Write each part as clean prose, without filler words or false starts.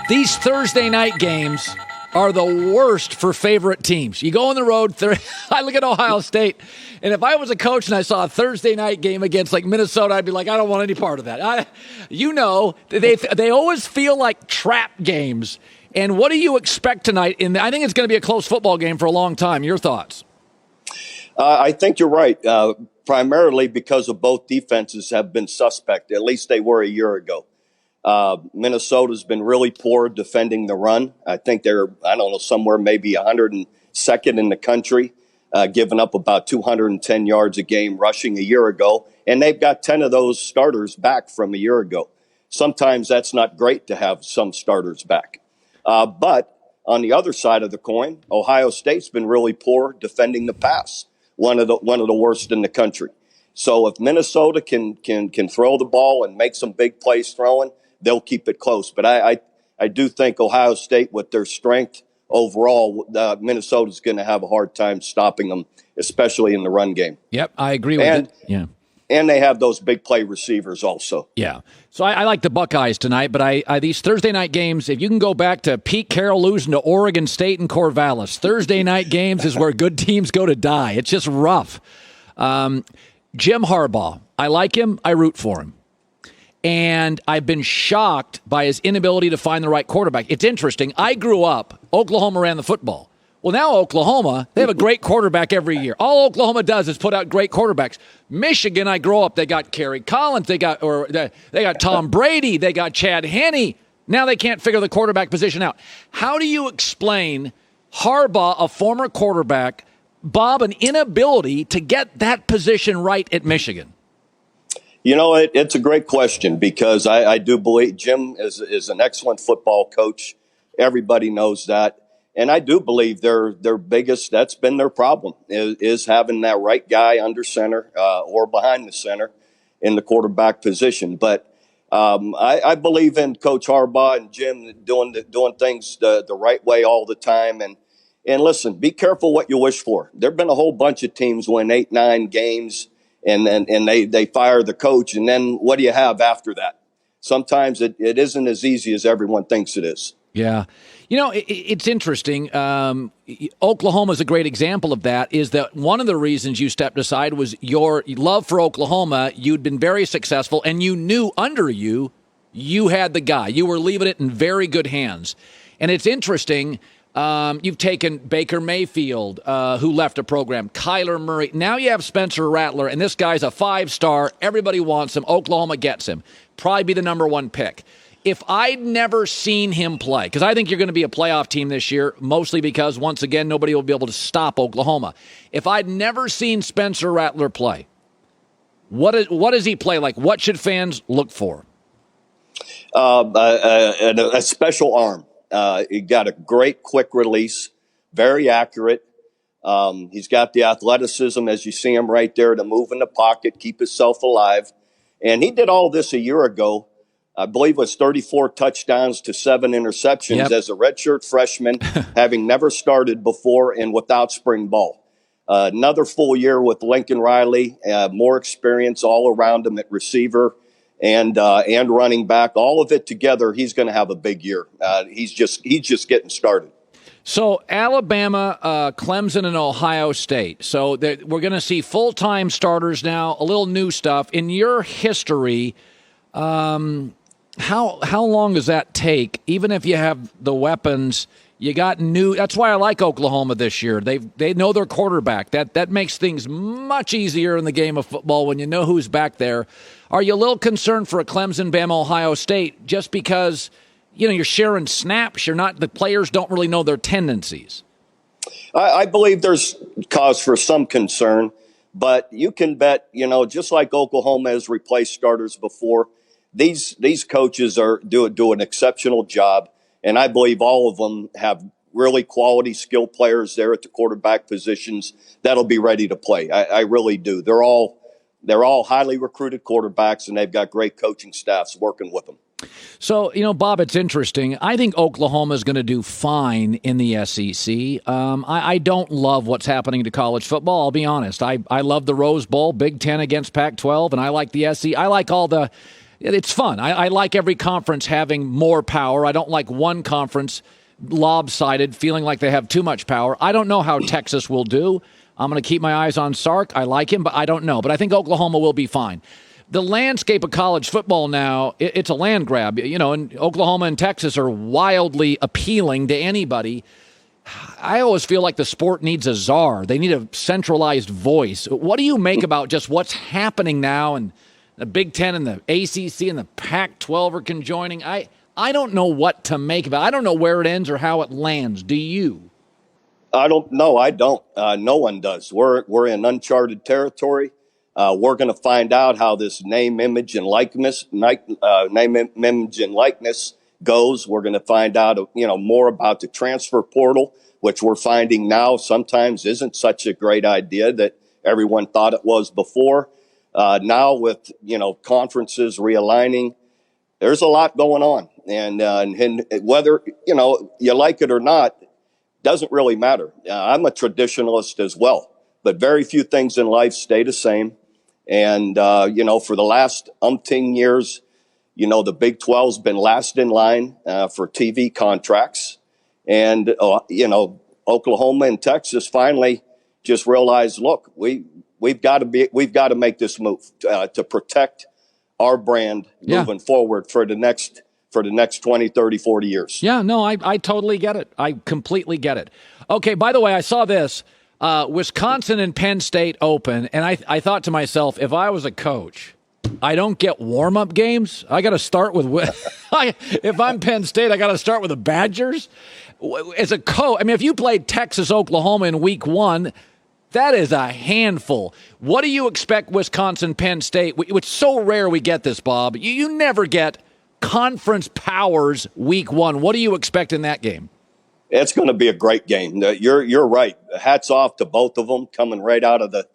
These Thursday night games are the worst for favorite teams. You go on the road. I look at Ohio State, and if I was a coach and I saw a Thursday night game against like Minnesota, I'd be like, I don't want any part of that. They always feel like trap games. And what do you expect tonight? I think it's going to be a close football game for a long time. Your thoughts? I think you're right, primarily because of both defenses have been suspect. At least they were a year ago. Minnesota's been really poor defending the run. I think they're, somewhere maybe 102nd in the country, giving up about 210 yards a game rushing a year ago. And they've got 10 of those starters back from a year ago. Sometimes that's not great to have some starters back. But on the other side of the coin, Ohio State's been really poor defending the pass, one of the worst in the country. So if Minnesota can throw the ball and make some big plays throwing, they'll keep it close. But I do think Ohio State, with their strength overall, Minnesota's going to have a hard time stopping them, especially in the run game. Yep, I agree with it. Yeah. And they have those big play receivers also. Yeah. So I like the Buckeyes tonight, but these Thursday night games, if you can go back to Pete Carroll losing to Oregon State and Corvallis, Thursday night games is where good teams go to die. It's just rough. Jim Harbaugh, I like him. I root for him. And I've been shocked by his inability to find the right quarterback. It's interesting. I grew up, Oklahoma ran the football. Well, now Oklahoma, they have a great quarterback every year. All Oklahoma does is put out great quarterbacks. Michigan, I grew up, they got Kerry Collins, they got Tom Brady, they got Chad Henne. Now they can't figure the quarterback position out. How do you explain Harbaugh, a former quarterback, Bob, an inability to get that position right at Michigan? You know, it's a great question because I do believe Jim is an excellent football coach. Everybody knows that. And I do believe their biggest, that's been their problem, is having that right guy under center or behind the center in the quarterback position. But I believe in Coach Harbaugh and Jim doing things the right way all the time. And listen, be careful what you wish for. There have been a whole bunch of teams win 8-9 games and they fire the coach. And then what do you have after that? Sometimes it isn't as easy as everyone thinks it is. Yeah. You know, it's interesting. Oklahoma is a great example of that, is that one of the reasons you stepped aside was your love for Oklahoma. You'd been very successful, and you knew under you had the guy. You were leaving it in very good hands. And it's interesting. You've taken Baker Mayfield, who left a program, Kyler Murray. Now you have Spencer Rattler, and this guy's a 5-star. Everybody wants him. Oklahoma gets him. Probably be the number one pick. If I'd never seen him play, because I think you're going to be a playoff team this year, mostly because, once again, nobody will be able to stop Oklahoma. If I'd never seen Spencer Rattler play, what does he play like? What should fans look for? A special arm. He got a great quick release, very accurate. He's got the athleticism, as you see him right there, to move in the pocket, keep himself alive. And he did all this a year ago. I believe it was 34 touchdowns to 7 interceptions as a redshirt freshman, having never started before and without spring ball. Another full year with Lincoln Riley, more experience all around him at receiver and running back. All of it together, he's going to have a big year. He's just getting started. So Alabama, Clemson, and Ohio State. So we're going to see full-time starters now, a little new stuff. In your history, how long does that take? Even if you have the weapons, you got new. That's why I like Oklahoma this year. They know their quarterback. That makes things much easier in the game of football when you know who's back there. Are you a little concerned for a Clemson, Bama, Ohio State just because you're sharing snaps? The players don't really know their tendencies. I believe there's cause for some concern, but you can bet just like Oklahoma has replaced starters before. These coaches do an exceptional job, and I believe all of them have really quality skill players there at the quarterback positions that'll be ready to play. I really do. They're all highly recruited quarterbacks, and they've got great coaching staffs working with them. So, Bob, it's interesting. I think Oklahoma is going to do fine in the SEC. I don't love what's happening to college football. I'll be honest. I love the Rose Bowl, Big Ten against Pac-12, and I like the SEC. I like all the It's fun. I like every conference having more power. I don't like one conference lopsided, feeling like they have too much power. I don't know how Texas will do. I'm going to keep my eyes on Sark. I like him, but I don't know. But I think Oklahoma will be fine. The landscape of college football now, it's a land grab. You know, and Oklahoma and Texas are wildly appealing to anybody. I always feel like the sport needs a czar. They need a centralized voice. What do you make about just what's happening now, and the Big Ten and the ACC and the Pac-12 are conjoining? I don't know what to make of it. I don't know where it ends or how it lands. Do you? I don't know. I don't. No one does. We're in uncharted territory. We're going to find out how this name, image, and likeness goes. We're going to find out, more about the transfer portal, which we're finding now sometimes isn't such a great idea that everyone thought it was before. Now with, conferences realigning, there's a lot going on. And whether, you like it or not, doesn't really matter. I'm a traditionalist as well, but very few things in life stay the same. And, for the last umpteen years, the Big 12's been last in line for TV contracts. And, Oklahoma and Texas finally just realized, look, we've got to make this move to protect our brand moving forward for the next 20, 30, 40 years. Yeah, no, I totally get it. I completely get it. Okay, by the way, I saw this. Wisconsin and Penn State open, and I thought to myself, if I was a coach, I don't get warm-up games. I got to start with if I'm Penn State, I got to start with the Badgers. As a coach, if you played Texas, Oklahoma in week 1, that is a handful. What do you expect Wisconsin, Penn State? It's so rare we get this, Bob. You never get conference powers week 1. What do you expect in that game? It's going to be a great game. You're right. Hats off to both of them coming right out of the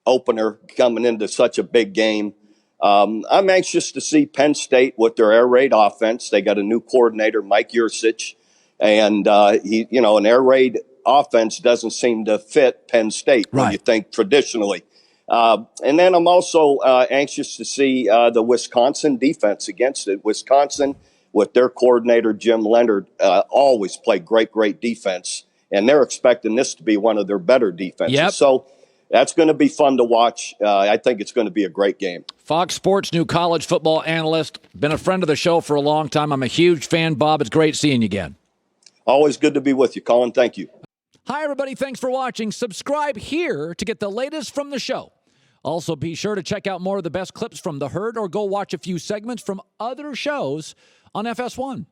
opener, coming into such a big game. I'm anxious to see Penn State with their air raid offense. They got a new coordinator, Mike Yursich, and an air raid offense doesn't seem to fit Penn State when you think traditionally. And then I'm also anxious to see the Wisconsin defense against it. Wisconsin, with their coordinator, Jim Leonard, always play great defense. And they're expecting this to be one of their better defenses. Yep. So that's going to be fun to watch. I think it's going to be a great game. Fox Sports new college football analyst. Been a friend of the show for a long time. I'm a huge fan, Bob. It's great seeing you again. Always good to be with you, Colin. Thank you. Hi, everybody. Thanks for watching. Subscribe here to get the latest from the show. Also, be sure to check out more of the best clips from The Herd or go watch a few segments from other shows on FS1.